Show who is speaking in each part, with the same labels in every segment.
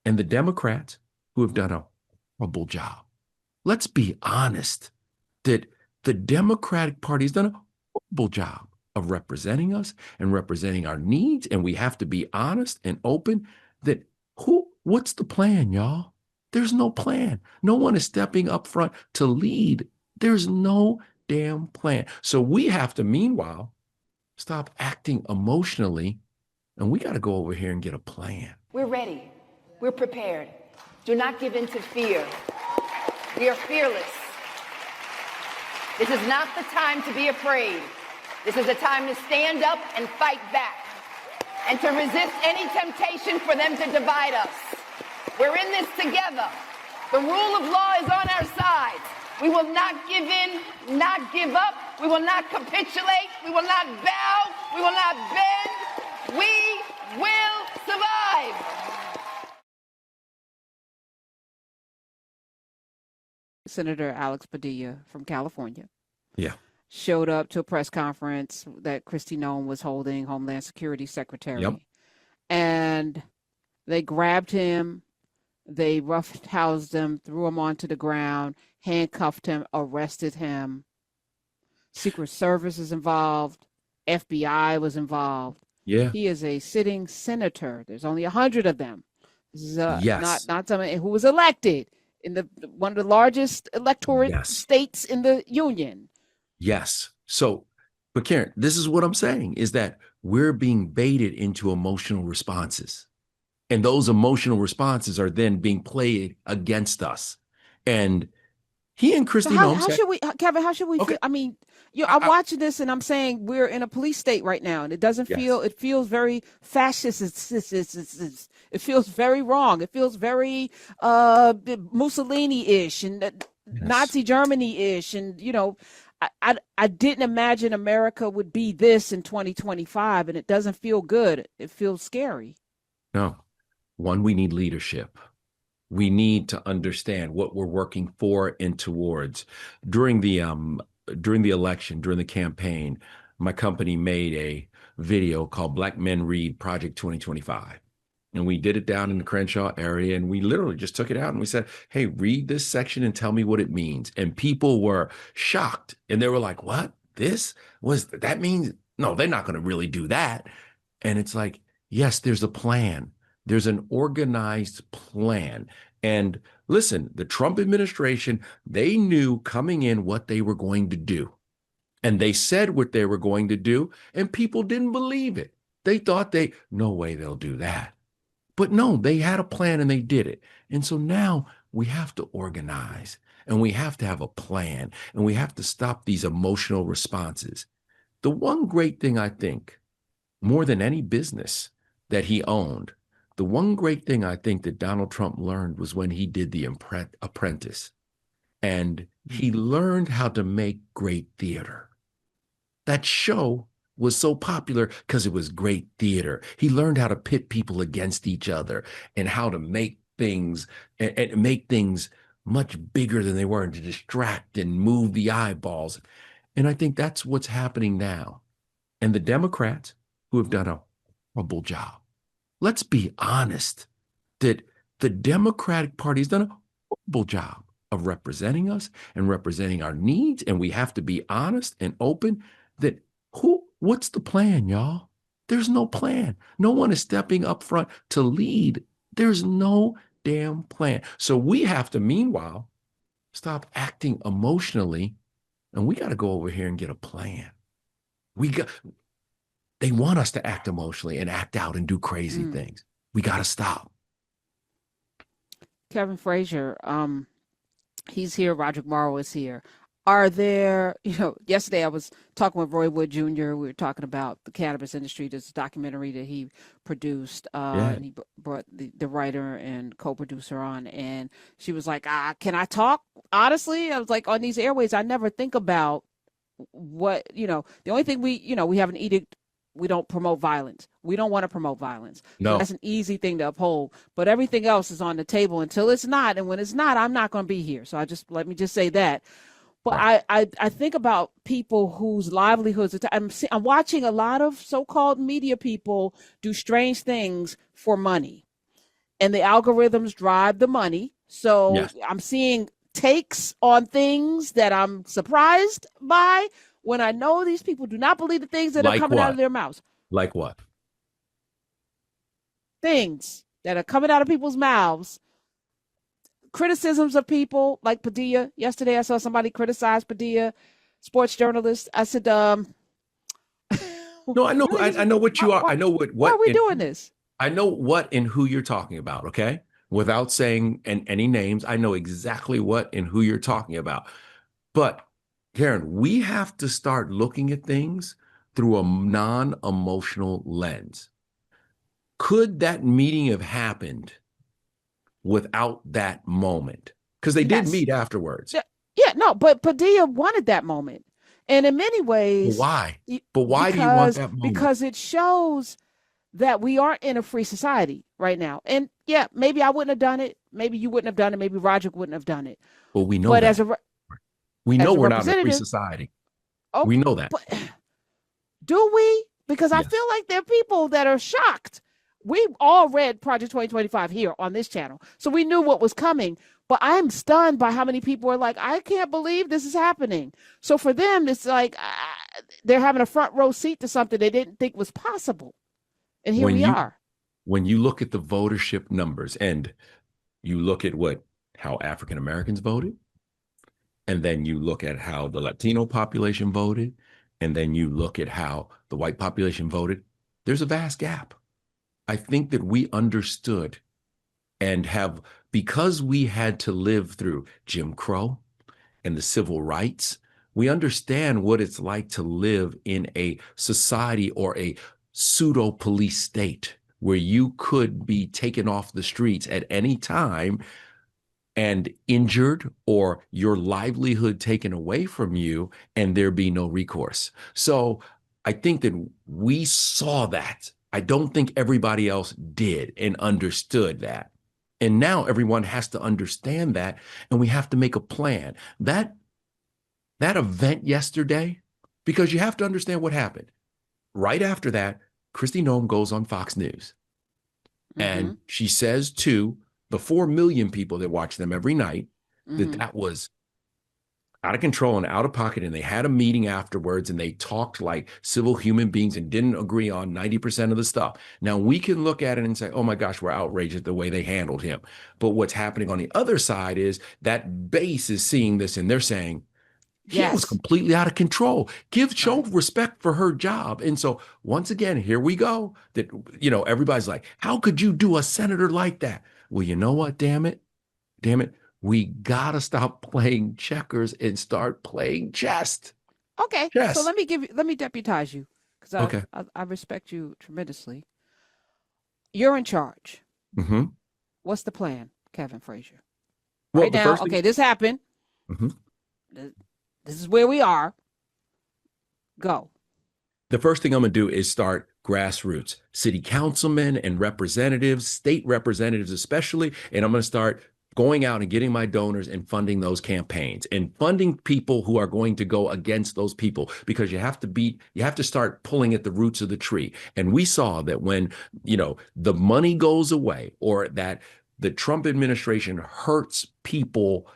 Speaker 1: and the Democrats who have done a horrible job. Let's be honest that the Democratic Party has done a horrible job of representing us and representing our needs. And we have to be honest and open that what's the plan, y'all? There's no plan. No one is stepping up front to lead. There's no damn plan. So we have to, meanwhile, stop acting emotionally, and we got to go over here and get a plan.
Speaker 2: We're ready. We're prepared. Do not give in to fear. We are fearless. This is not the time to be afraid. This is a time to stand up and fight back and to resist any temptation for them to divide us. We're in this together. The rule of law is on our side. We will not give in, not give up. We will not capitulate. We will not bow. We will not bend. We will survive.
Speaker 3: Senator Alex Padilla from California.
Speaker 1: Yeah.
Speaker 3: Showed up to a press conference that Kristi Noem was holding, Homeland Security Secretary.
Speaker 1: Yep.
Speaker 3: And they grabbed him, they roughhoused him, threw him onto the ground, handcuffed him, arrested him. Secret Service is involved. FBI was involved.
Speaker 1: Yeah.
Speaker 3: He is a sitting senator. There's only 100 of them. This is
Speaker 1: Yes.
Speaker 3: not someone who was elected in one of the largest electorate
Speaker 1: Yes.
Speaker 3: states in the union.
Speaker 1: Yes. So, but Karen, this is what I'm saying is that we're being baited into emotional responses. And those emotional responses are then being played against us. And he and Kristi Noem
Speaker 3: How
Speaker 1: said,
Speaker 3: should we, Kevin, how should we
Speaker 1: Okay.
Speaker 3: feel? I mean, I'm watching this and I'm saying we're in a police state right now, and it doesn't
Speaker 1: Yes.
Speaker 3: feel, it feels very fascist. It feels very wrong. It feels very Mussolini-ish and Nazi Germany-ish. And, I didn't imagine America would be this in 2025, and it doesn't feel good. It feels scary.
Speaker 1: No. One, we need leadership. We need to understand what we're working for and towards. During the election, during the campaign, my company made a video called Black Men Read Project 2025. And we did it down in the Crenshaw area, and we literally just took it out and we said, hey, read this section and tell me what it means. And people were shocked, and they were like, what? That means, no, they're not going to really do that. And it's like, yes, there's a plan. There's an organized plan. And listen, the Trump administration, they knew coming in what they were going to do. And they said what they were going to do, and people didn't believe it. They thought no way they'll do that. But no, they had a plan and they did it. And so now we have to organize, and we have to have a plan, and we have to stop these emotional responses. The one great thing, I think, more than any business that he owned, the one great thing I think that Donald Trump learned was when he did The Apprentice. And he learned how to make great theater. That show was so popular because it was great theater. He learned how to pit people against each other and how to make things and make things much bigger than they were, and to distract and move the eyeballs. And I think that's what's happening now. And the Democrats who have done a horrible job. Let's be honest that the Democratic Party has done a horrible job of representing us and representing our needs. And we have to be honest and open that what's the plan, y'all? There's no plan. No one is stepping up front to lead. There's no damn plan. So we have to, meanwhile, stop acting emotionally, and we got to go over here and get a plan. They want us to act emotionally and act out and do crazy things. We got to stop.
Speaker 3: Kevin Frazier, he's here. Roderick Morrow is here. Are there, yesterday I was talking with Roy Wood Jr. We were talking about the cannabis industry. There's a documentary that he produced, and he brought the writer and co-producer on. And she was like, can I talk? Honestly, I was like, on these airways, I never think about what, the only thing we have an edict. We don't promote violence. We don't want to promote violence.
Speaker 1: No.
Speaker 3: So that's an easy thing to uphold. But everything else is on the table until it's not. And when it's not, I'm not going to be here. So let me just say that. But right. I think about people whose livelihoods. I'm watching a lot of so-called media people do strange things for money. and the algorithms drive the money. So
Speaker 1: Yes.
Speaker 3: I'm seeing takes on things that I'm surprised by when I know these people do not believe the things that are
Speaker 1: Like
Speaker 3: coming out of
Speaker 1: what?
Speaker 3: their mouths.
Speaker 1: Like what?
Speaker 3: Things that are coming out of people's mouths, criticisms of people like Padilla. Yesterday, I saw somebody criticize Padilla, sports journalist. I said,
Speaker 1: No, I know.
Speaker 3: really,
Speaker 1: I know what you are.
Speaker 3: why,
Speaker 1: I know
Speaker 3: why are
Speaker 1: what
Speaker 3: we
Speaker 1: and
Speaker 3: doing this?
Speaker 1: I know what and who you're talking about. Okay, without saying any names, I know exactly what and who you're talking about. But Karen, we have to start looking at things through a non-emotional lens. Could that meeting have happened without that moment? Because they did
Speaker 3: Yes.
Speaker 1: meet afterwards.
Speaker 3: Yeah, no, but Padilla wanted that moment. And in many
Speaker 1: Well,
Speaker 3: ways,
Speaker 1: why? But why do you want
Speaker 3: because
Speaker 1: that moment?
Speaker 3: because it shows that we aren't in a free society right now. And yeah, maybe I wouldn't have done it. Maybe you wouldn't have done it. Maybe Roger wouldn't have done it.
Speaker 1: Well, we know
Speaker 3: But
Speaker 1: that. We know
Speaker 3: as a
Speaker 1: we're not in a free
Speaker 3: representative,
Speaker 1: society. We
Speaker 3: okay,
Speaker 1: know that.
Speaker 3: but do we? Because I feel
Speaker 1: Yes.
Speaker 3: like there are people that are shocked. We all read Project 2025 here on this channel, so we knew what was coming. But I'm stunned by how many people are like, I can't believe this is happening. So for them, it's like they're having a front row seat to something they didn't think was possible. And here
Speaker 1: When
Speaker 3: we
Speaker 1: you
Speaker 3: are.
Speaker 1: when you look at the votership numbers and you look at how African Americans voted, and then you look at how the Latino population voted, and then you look at how the white population voted, there's a vast gap. I think that we understood and have, because we had to live through Jim Crow and the civil rights, we understand what it's like to live in a society or a pseudo police state where you could be taken off the streets at any time and injured or your livelihood taken away from you and there be no recourse. So I think that we saw that. I don't think everybody else did and understood that. And now everyone has to understand that and we have to make a plan. That event yesterday, because you have to understand what happened. Right after that, Kristi Noem goes on Fox News
Speaker 3: Mm-hmm.
Speaker 1: and she says to the 4 million people that watch them every night that
Speaker 3: Mm-hmm.
Speaker 1: that was out of control and out of pocket. And they had a meeting afterwards and they talked like civil human beings and didn't agree on 90% of the stuff. Now we can look at it and say, oh my gosh, we're outraged at the way they handled him. But what's happening on the other side is that base is seeing this and they're saying, he was
Speaker 3: Yes.
Speaker 1: completely out of control. Show
Speaker 3: Right.
Speaker 1: respect for her job. And so once again, here we go. That everybody's like, how could you do a senator like that? Well, you know what? Damn it. We gotta stop playing checkers and start playing chess.
Speaker 3: Okay. So
Speaker 1: Chess.
Speaker 3: let me deputize you because
Speaker 1: Okay.
Speaker 3: I respect you tremendously. You're in charge.
Speaker 1: Hmm.
Speaker 3: What's the plan, Kevin Frazier?
Speaker 1: Well,
Speaker 3: Right
Speaker 1: the
Speaker 3: now,
Speaker 1: first thing.
Speaker 3: okay, this happened.
Speaker 1: Mhm.
Speaker 3: This is where we are. Go.
Speaker 1: The first thing I'm going to do is start grassroots, city councilmen and representatives, state representatives especially, and I'm going to start going out and getting my donors and funding those campaigns and funding people who are going to go against those people because you have to start pulling at the roots of the tree. And we saw that when, the money goes away or that the Trump administration hurts people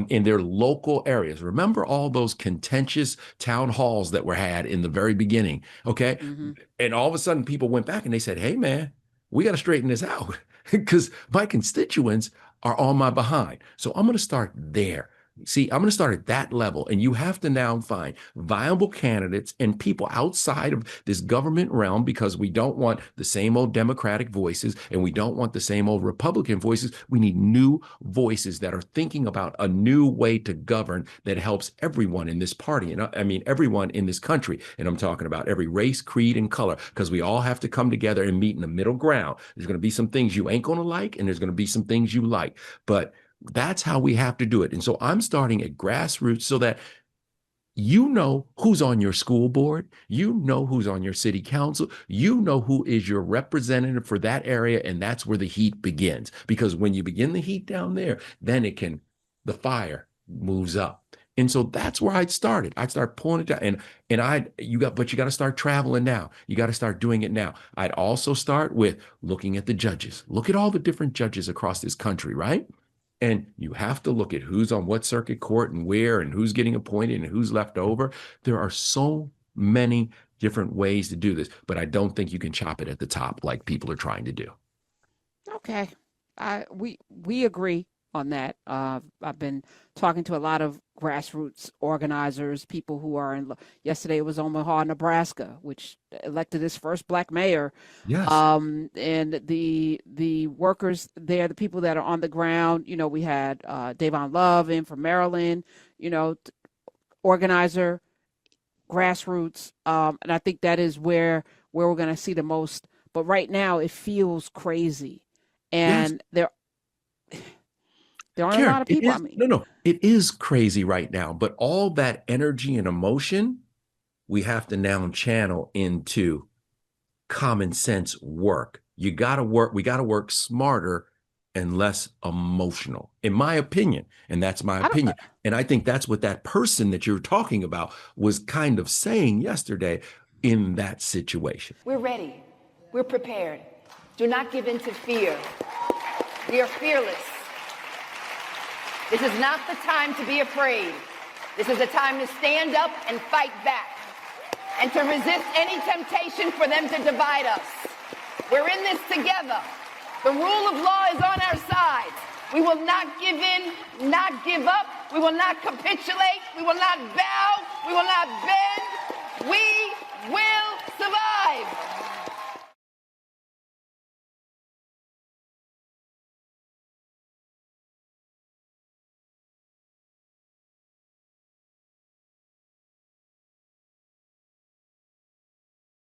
Speaker 1: in their local areas. Remember all those contentious town halls that were had in the very beginning, okay?
Speaker 3: Mm-hmm.
Speaker 1: And all of a sudden people went back and they said, hey man, we got to straighten this out because my constituents are on my behind. So I'm going to start there. See, I'm going to start at that level. And you have to now find viable candidates and people outside of this government realm because we don't want the same old Democratic voices and we don't want the same old Republican voices. We need new voices that are thinking about a new way to govern that helps everyone in this party. And I mean, everyone in this country. And I'm talking about every race, creed, and color, because we all have to come together and meet in the middle ground. There's going to be some things you ain't going to like, and there's going to be some things you like. But that's how we have to do it. And so I'm starting at grassroots so that you know who's on your school board, you know who's on your city council, you know who is your representative for that area, and that's where the heat begins. Because when you begin the heat down there, then the fire moves up. And so that's where I started. I started pulling it down, and you got to start traveling now. You got to start doing it now. I'd also start with looking at the judges. Look at all the different judges across this country, right? And you have to look at who's on what circuit court and where and who's getting appointed and who's left over. There are so many different ways to do this, but I don't think you can chop it at the top like people are trying to do.
Speaker 3: Okay. We agree on that. I've been talking to a lot of grassroots organizers, people who are in. Yesterday it was Omaha, Nebraska, which elected its first black mayor.
Speaker 1: Yes.
Speaker 3: And the workers there, the people that are on the ground. We had Davon Love in from Maryland. Organizer, grassroots, and I think that is where we're going to see the most. But right now it feels crazy,
Speaker 1: Yes.
Speaker 3: and there aren't a
Speaker 1: Karen,
Speaker 3: lot of people.
Speaker 1: no, it is crazy right now, but all that energy and emotion, we have to now channel into common sense work. We got to work smarter and less emotional, in my opinion. And that's my opinion. And I think that's what that person that you're talking about was kind of saying yesterday in that situation.
Speaker 2: We're ready. We're prepared. Do not give in to fear. We are fearless. This is not the time to be afraid. This is a time to stand up and fight back and to resist any temptation for them to divide us. We're in this together. The rule of law is on our side. We will not give in, not give up. We will not capitulate. We will not bow. We will not bend. We will